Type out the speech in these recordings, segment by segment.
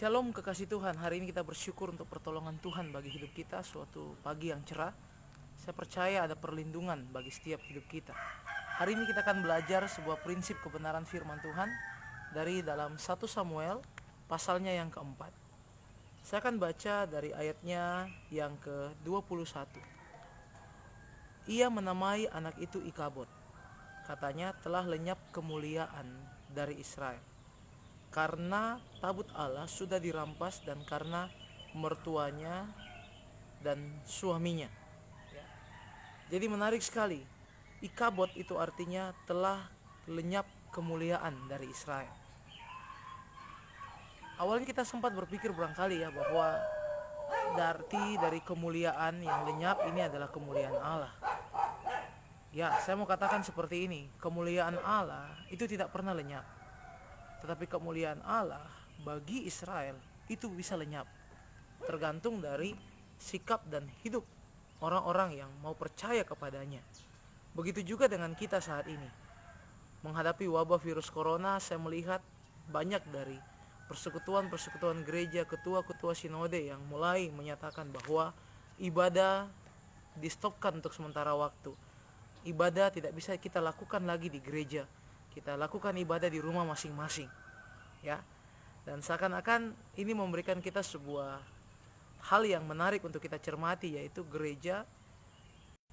Shalom kekasih Tuhan, hari ini kita bersyukur untuk pertolongan Tuhan bagi hidup kita. Suatu pagi yang cerah, saya percaya ada perlindungan bagi setiap hidup kita. Hari ini kita akan belajar sebuah prinsip kebenaran firman Tuhan dari dalam 1 Samuel pasalnya yang keempat. Saya akan baca dari ayatnya yang ke-21. Ia menamai anak itu Ikabod, katanya telah lenyap kemuliaan dari Israel, karena tabut Allah sudah dirampas dan karena mertuanya dan suaminya. Jadi menarik sekali. Ikabod itu artinya telah lenyap kemuliaan dari Israel. Awalnya kita sempat berpikir barangkali ya bahwa arti dari kemuliaan yang lenyap ini adalah kemuliaan Allah. Ya, saya mau katakan seperti ini, kemuliaan Allah itu tidak pernah lenyap. Tetapi kemuliaan Allah bagi Israel itu bisa lenyap, tergantung dari sikap dan hidup orang-orang yang mau percaya kepadanya. Begitu juga dengan kita saat ini. Menghadapi wabah virus corona, saya melihat banyak dari persekutuan-persekutuan gereja, ketua-ketua sinode yang mulai menyatakan bahwa ibadah di-stopkan untuk sementara waktu. Ibadah tidak bisa kita lakukan lagi di gereja. Kita lakukan ibadah di rumah masing-masing, ya. Dan seakan-akan ini memberikan kita sebuah hal yang menarik untuk kita cermati, yaitu gereja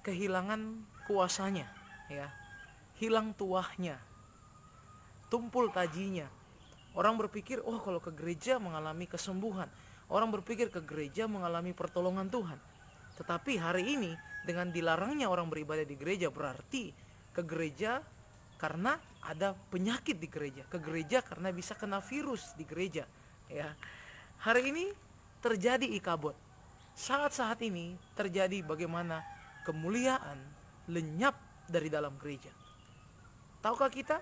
kehilangan kuasanya, ya. Hilang tuahnya, tumpul tajinya. Orang berpikir, oh kalau ke gereja mengalami kesembuhan. Orang berpikir ke gereja mengalami pertolongan Tuhan. Tetapi hari ini dengan dilarangnya orang beribadah di gereja, berarti ke gereja karena ada penyakit di gereja, ke gereja karena bisa kena virus di gereja, ya. Hari ini terjadi Ikabod. Saat-saat ini terjadi bagaimana kemuliaan lenyap dari dalam gereja. Tahukah kita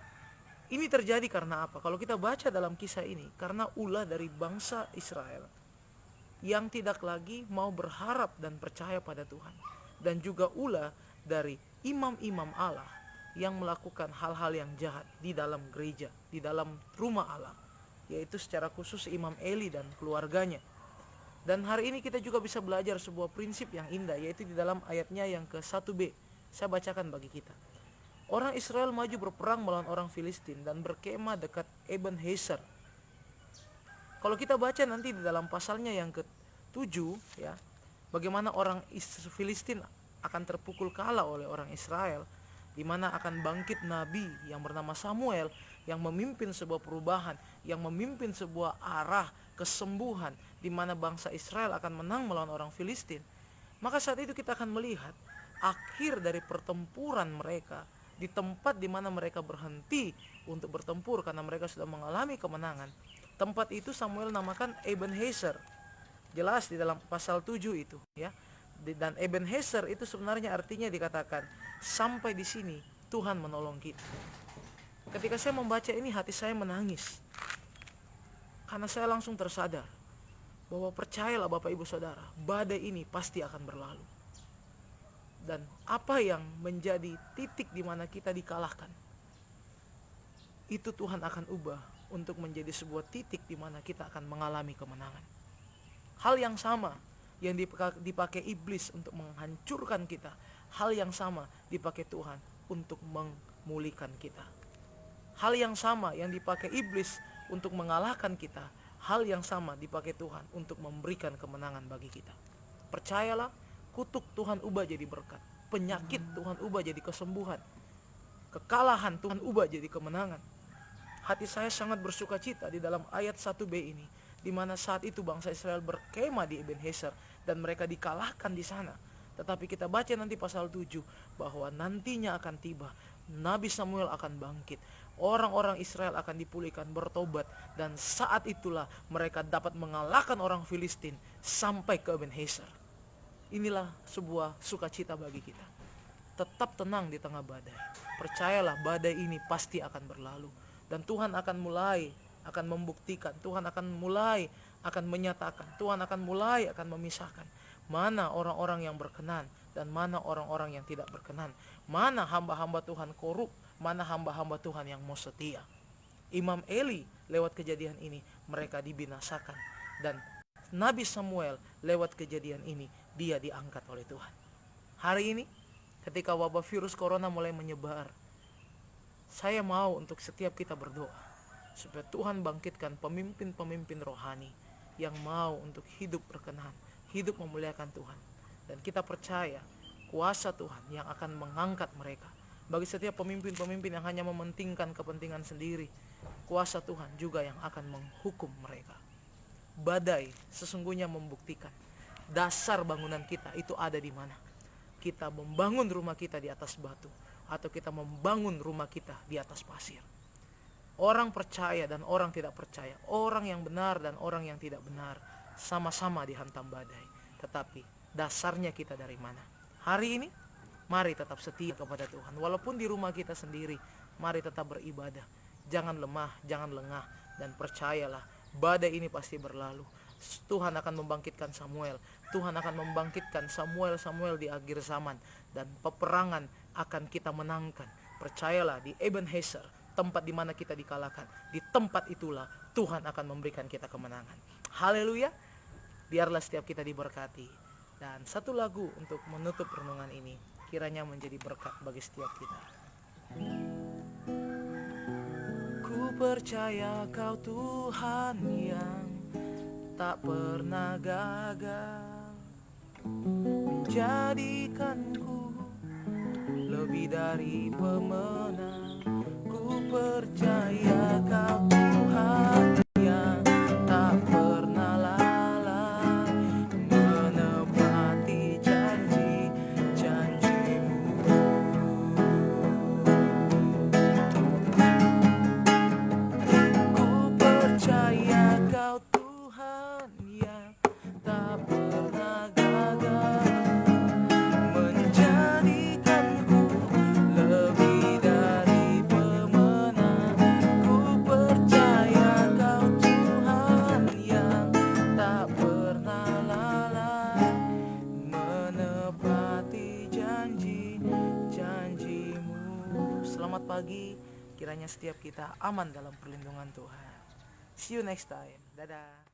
ini terjadi karena apa? Kalau kita baca dalam kisah ini, karena ulah dari bangsa Israel yang tidak lagi mau berharap dan percaya pada Tuhan, dan juga ulah dari imam-imam Allah yang melakukan hal-hal yang jahat di dalam gereja, di dalam rumah Allah, yaitu secara khusus Imam Eli dan keluarganya. Dan hari ini kita juga bisa belajar sebuah prinsip yang indah, yaitu di dalam ayatnya yang ke-1b. Saya bacakan bagi kita. Orang Israel maju berperang melawan orang Filistin dan berkemah dekat Ebenezer. Kalau kita baca nanti di dalam pasalnya yang ke-7, ya, bagaimana orang Filistin akan terpukul kalah oleh orang Israel, di mana akan bangkit nabi yang bernama Samuel yang memimpin sebuah perubahan, yang memimpin sebuah arah kesembuhan, di mana bangsa Israel akan menang melawan orang Filistin. Maka saat itu kita akan melihat akhir dari pertempuran mereka, di tempat di mana mereka berhenti untuk bertempur karena mereka sudah mengalami kemenangan. Tempat itu Samuel namakan Ebenezer. Jelas di dalam pasal 7 itu, ya. Dan Ebenezer itu sebenarnya artinya dikatakan sampai di sini Tuhan menolong kita. Ketika saya membaca ini, hati saya menangis, karena saya langsung tersadar bahwa percayalah Bapak Ibu Saudara, badai ini pasti akan berlalu. Dan apa yang menjadi titik di mana kita dikalahkan, itu Tuhan akan ubah untuk menjadi sebuah titik di mana kita akan mengalami kemenangan. Hal yang sama yang dipakai iblis untuk menghancurkan kita, hal yang sama dipakai Tuhan untuk memulihkan kita. Hal yang sama yang dipakai iblis untuk mengalahkan kita, hal yang sama dipakai Tuhan untuk memberikan kemenangan bagi kita. Percayalah, kutuk Tuhan ubah jadi berkat, penyakit Tuhan ubah jadi kesembuhan, kekalahan Tuhan ubah jadi kemenangan. Hati saya sangat bersuka cita di dalam ayat 1b ini, di mana saat itu bangsa Israel berkemah di Ebenezer dan mereka dikalahkan di sana. Tetapi kita baca nanti pasal 7 bahwa nantinya akan tiba, Nabi Samuel akan bangkit, orang-orang Israel akan dipulihkan, bertobat, dan saat itulah mereka dapat mengalahkan orang Filistin sampai ke Ebenezer. Inilah sebuah sukacita bagi kita. Tetap tenang di tengah badai. Percayalah, badai ini pasti akan berlalu, dan Tuhan akan mulai akan membuktikan, Tuhan akan mulai akan menyatakan, Tuhan akan mulai akan memisahkan mana orang-orang yang berkenan dan mana orang-orang yang tidak berkenan, mana hamba-hamba Tuhan korup, mana hamba-hamba Tuhan yang mau setia. Imam Eli lewat kejadian ini mereka dibinasakan, Dan Nabi Samuel lewat kejadian ini dia diangkat oleh Tuhan. Hari ini ketika wabah virus corona mulai menyebar, saya mau untuk setiap kita berdoa supaya Tuhan bangkitkan pemimpin-pemimpin rohani yang mau untuk hidup berkenan, hidup memuliakan Tuhan. Dan kita percaya kuasa Tuhan yang akan mengangkat mereka. Bagi setiap pemimpin-pemimpin yang hanya mementingkan kepentingan sendiri, kuasa Tuhan juga yang akan menghukum mereka. Badai sesungguhnya membuktikan dasar bangunan kita itu ada di mana. Kita membangun rumah kita di atas batu atau kita membangun rumah kita di atas pasir. Orang percaya dan orang tidak percaya, orang yang benar dan orang yang tidak benar sama-sama dihantam badai. Tetapi dasarnya kita dari mana? Hari ini mari tetap setia kepada Tuhan. Walaupun di rumah kita sendiri, mari tetap beribadah. Jangan lemah, jangan lengah, dan percayalah badai ini pasti berlalu. Tuhan akan membangkitkan Samuel. Tuhan akan membangkitkan Samuel di akhir zaman. Dan peperangan akan kita menangkan. Percayalah, di Ebenezer, tempat di mana kita dikalahkan, di tempat itulah Tuhan akan memberikan kita kemenangan. Haleluya. Biarlah setiap kita diberkati. Dan satu lagu untuk menutup renungan ini kiranya menjadi berkat bagi setiap kita. Ku percaya Kau Tuhan yang tak pernah gagal, menjadikanku lebih dari pemenang. Ku percaya Kau Tuhan yang tak pernah lalai, menepati janji-janji-Mu. Ku percaya Kau Tuhan yang tak pernah gagal, menjadikanku lebih dari pemenang. Ku percaya Kau Tuhan yang tak pernah lalai, menepati janji-janji-Mu. Selamat pagi, kiranya setiap kita aman dalam perlindungan Tuhan. See you next time. Dadah.